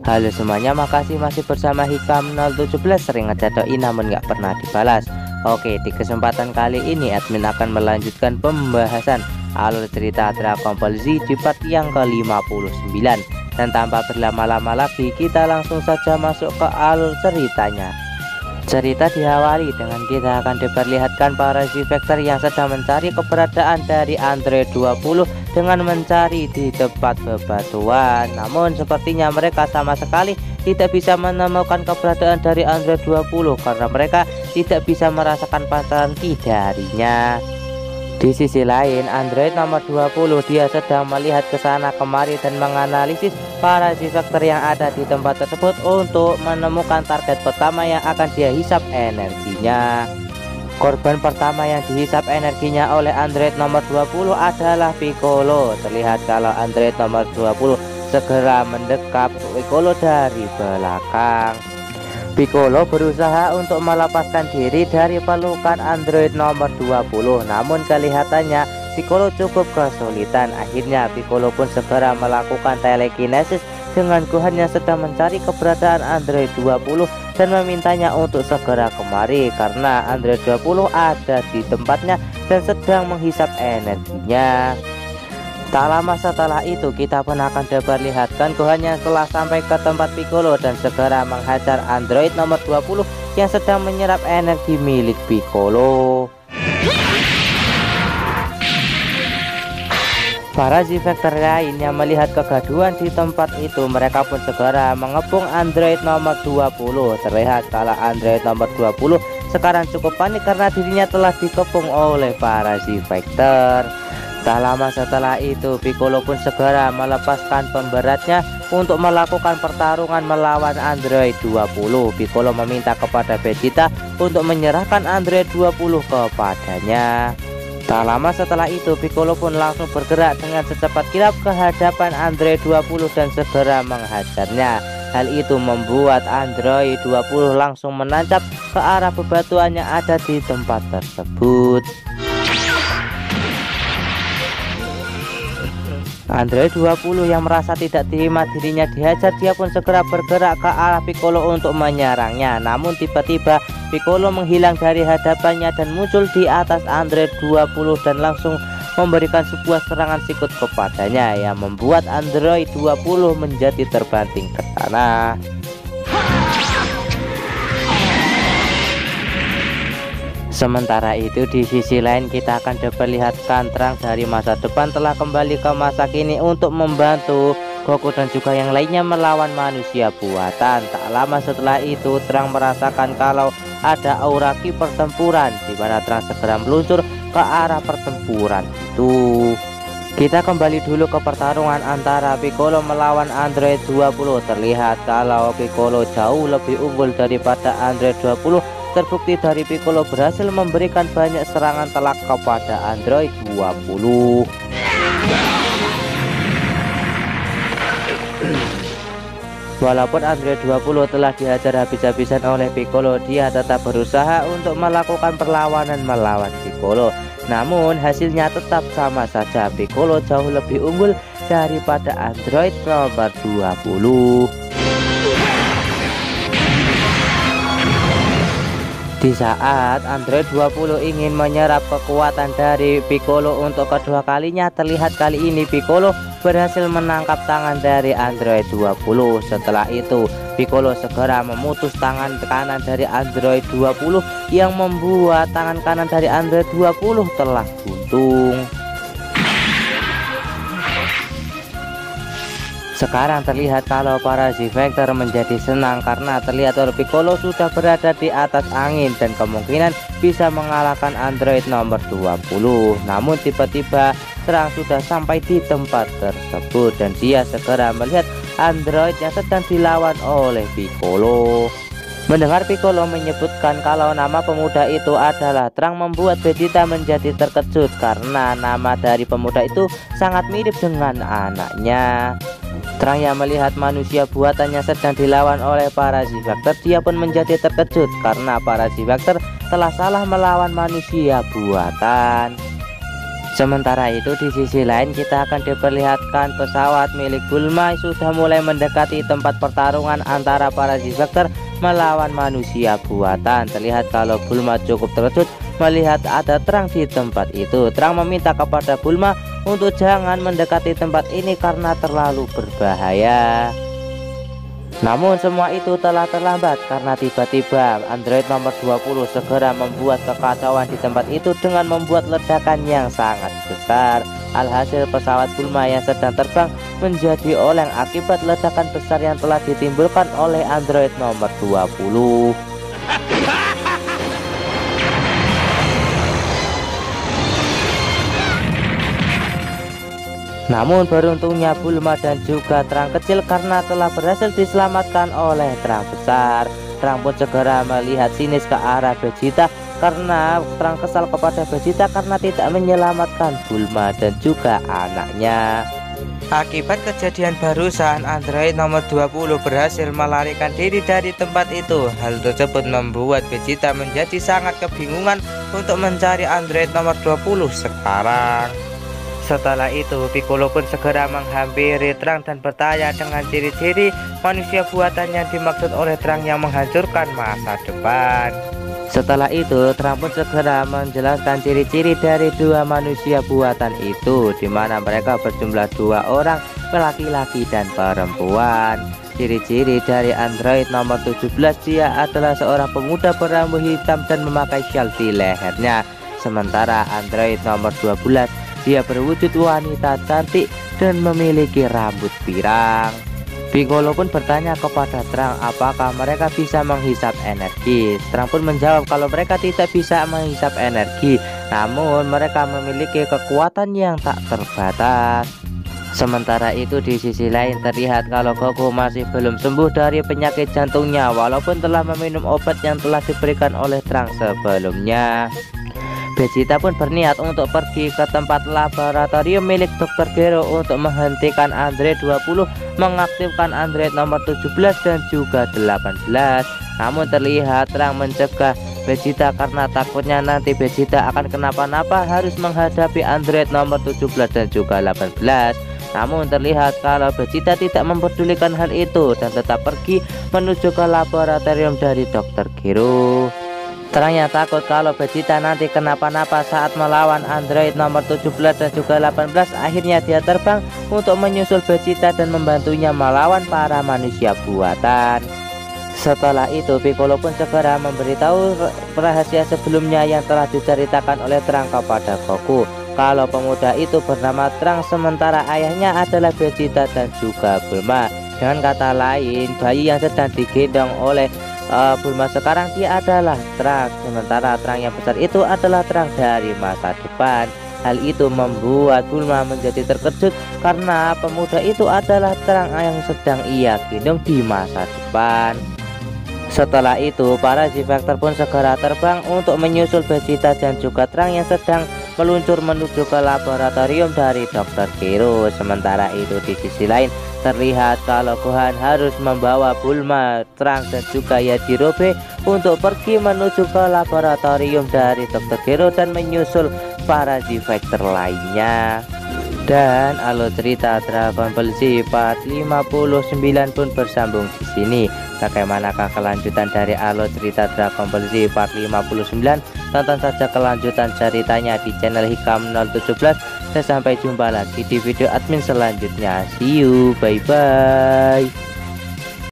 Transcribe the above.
Halo semuanya, makasih masih bersama Hikam 017. Sering ngejatoin namun nggak pernah dibalas. Oke, di kesempatan kali ini admin akan melanjutkan pembahasan alur cerita Dragon Ball Z di part yang ke-59. Dan tanpa berlama-lama lagi, kita langsung saja masuk ke alur ceritanya. Cerita diawali dengan kita akan diperlihatkan para Z-Factor yang sedang mencari keberadaan dari Android 20 dengan mencari di tempat bebatuan. Namun sepertinya mereka sama sekali tidak bisa menemukan keberadaan dari Android 20 karena mereka tidak bisa merasakan pancaran ki darinya. Di sisi lain, Android nomor 20 dia sedang melihat ke sana kemari dan menganalisis para Z-Factor yang ada di tempat tersebut untuk menemukan target pertama yang akan dia hisap energinya. Korban pertama yang dihisap energinya oleh Android nomor 20 adalah Piccolo. Terlihat kalau Android nomor 20 segera mendekap Piccolo dari belakang. Piccolo berusaha untuk melepaskan diri dari pelukan Android nomor 20, namun kelihatannya Piccolo cukup kesulitan. Akhirnya Piccolo pun segera melakukan telekinesis dengan Gohan yang sedang mencari keberadaan Android 20 dan memintanya untuk segera kemari karena Android 20 ada di tempatnya dan sedang menghisap energinya. Tak lama setelah itu kita pun akan diperlihatkan Gohan yang telah sampai ke tempat Piccolo dan segera menghajar Android nomor 20 yang sedang menyerap energi milik Piccolo. Para Z-Factor lain yang melihat kegaduhan di tempat itu, mereka pun segera mengepung Android nomor 20. Terlihat kalau Android nomor 20 sekarang cukup panik karena dirinya telah dikepung oleh para Z-Factor. Tak lama setelah itu Piccolo pun segera melepaskan pemberatnya untuk melakukan pertarungan melawan Android 20. Piccolo meminta kepada Vegeta untuk menyerahkan Android 20 kepadanya. Tak lama setelah itu Piccolo pun langsung bergerak dengan secepat kilat ke hadapan Android 20 dan segera menghajarnya. Hal itu membuat Android 20 langsung menancap ke arah bebatuan yang ada di tempat tersebut. Android 20 yang merasa tidak terima dirinya dihajar, dia pun segera bergerak ke arah Piccolo untuk menyerangnya. Namun tiba-tiba Piccolo menghilang dari hadapannya dan muncul di atas Android 20 dan langsung memberikan sebuah serangan sikut kepadanya yang membuat Android 20 menjadi terbanting ke tanah. Sementara itu di sisi lain kita akan diperlihatkan Trunks dari masa depan telah kembali ke masa kini untuk membantu Goku dan juga yang lainnya melawan manusia buatan. Tak lama setelah itu Trunks merasakan kalau ada aura ki pertempuran di mana Trunks segera meluncur ke arah pertempuran itu. Kita kembali dulu ke pertarungan antara Piccolo melawan Android 20. Terlihat kalau Piccolo jauh lebih unggul daripada Android 20. Terbukti dari Piccolo berhasil memberikan banyak serangan telak kepada Android 20. Walaupun Android 20 telah dihajar habis-habisan oleh Piccolo, dia tetap berusaha untuk melakukan perlawanan melawan Piccolo. Namun hasilnya tetap sama saja, Piccolo jauh lebih unggul daripada Android nomor 20. Di saat Android 20 ingin menyerap kekuatan dari Piccolo untuk kedua kalinya, terlihat kali ini Piccolo berhasil menangkap tangan dari Android 20. Setelah itu Piccolo segera memutus tangan kanan dari Android 20 yang membuat tangan kanan dari Android 20 telah buntung. Sekarang terlihat kalau para Z-Factor menjadi senang karena terlihat Piccolo sudah berada di atas angin dan kemungkinan bisa mengalahkan Android nomor 20. Namun tiba-tiba Trunks sudah sampai di tempat tersebut dan dia segera melihat Android yang sedang dilawan oleh Piccolo. Mendengar Piccolo menyebutkan kalau nama pemuda itu adalah Trunks membuat Vegeta menjadi terkejut karena nama dari pemuda itu sangat mirip dengan anaknya. Trunks yang melihat manusia buatannya sedang dilawan oleh para Z-Factor, dia pun menjadi terkejut karena para Z-Factor telah salah melawan manusia buatan. Sementara itu di sisi lain kita akan diperlihatkan pesawat milik Bulma sudah mulai mendekati tempat pertarungan antara para G-Factor melawan manusia buatan. Terlihat kalau Bulma cukup terkejut melihat ada Trunks di tempat itu. Trunks meminta kepada Bulma untuk jangan mendekati tempat ini karena terlalu berbahaya. Namun semua itu telah terlambat karena tiba-tiba android nomor 20 segera membuat kekacauan di tempat itu dengan membuat ledakan yang sangat besar. Alhasil pesawat Bulma yang sedang terbang menjadi oleng akibat ledakan besar yang telah ditimbulkan oleh android nomor 20. Namun beruntungnya Bulma dan juga Trunks kecil karena telah berhasil diselamatkan oleh Trunks besar. Trunks pun segera melihat sinis ke arah Vegeta karena Trunks kesal kepada Vegeta karena tidak menyelamatkan Bulma dan juga anaknya. Akibat kejadian barusan, android nomor 20 berhasil melarikan diri dari tempat itu. Hal tersebut membuat Vegeta menjadi sangat kebingungan untuk mencari android nomor 20 sekarang. Setelah itu Piccolo pun segera menghampiri Trunks dan bertanya dengan ciri-ciri manusia buatan yang dimaksud oleh Trunks yang menghancurkan masa depan. Setelah itu Trunks pun segera menjelaskan ciri-ciri dari dua manusia buatan itu, di mana mereka berjumlah 2 orang, laki-laki dan perempuan. Ciri-ciri dari android nomor 17, dia adalah seorang pemuda berambut hitam dan memakai syal di lehernya. Sementara android nomor 12, dia berwujud wanita cantik dan memiliki rambut pirang. Piccolo pun bertanya kepada Trunks apakah mereka bisa menghisap energi. Trunks pun menjawab kalau mereka tidak bisa menghisap energi, namun mereka memiliki kekuatan yang tak terbatas. Sementara itu di sisi lain terlihat kalau Goku masih belum sembuh dari penyakit jantungnya walaupun telah meminum obat yang telah diberikan oleh Trunks sebelumnya. Vegeta pun berniat untuk pergi ke tempat laboratorium milik Dr. Gero untuk menghentikan android 20, mengaktifkan android nomor 17 dan juga 18. Namun terlihat Trunks mencegah Vegeta karena takutnya nanti Vegeta akan kenapa-napa harus menghadapi android nomor 17 dan juga 18. Namun terlihat kalau Vegeta tidak memperdulikan hal itu dan tetap pergi menuju ke laboratorium dari Dr. Gero. Trunks yang takut kalau Vegeta nanti kenapa-napa saat melawan android nomor 17 dan juga 18, akhirnya dia terbang untuk menyusul Vegeta dan membantunya melawan para manusia buatan. Setelah itu Piccolo pun segera memberitahu rahasia sebelumnya yang telah diceritakan oleh Trunks kepada Goku, kalau pemuda itu bernama Trunks sementara ayahnya adalah Vegeta dan juga Bulma. Dengan kata lain, bayi yang sedang digendong oleh Bulma sekarang dia adalah Trunks, sementara Trunks yang besar itu adalah Trunks dari masa depan. Hal itu membuat Bulma menjadi terkejut karena pemuda itu adalah Trunks yang sedang ia gendong di masa depan. Setelah itu para G-Factor pun segera terbang untuk menyusul Vegeta dan juga Trunks yang sedang meluncur menuju ke laboratorium dari Dr. Gero. Sementara itu di sisi lain terlihat kalau Gohan harus membawa Bulma, Trunks dan juga Yajirobe untuk pergi menuju ke laboratorium dari Dr. Gero dan menyusul para G-Factor lainnya. Dan alur cerita Dragon Ball Z part 59 pun bersambung di sini. Bagaimanakah kelanjutan dari alur cerita Dragon Ball Z part 59? Tonton saja kelanjutan ceritanya di channel Hikam 017. Dan sampai jumpa lagi di video admin selanjutnya. See you, bye bye.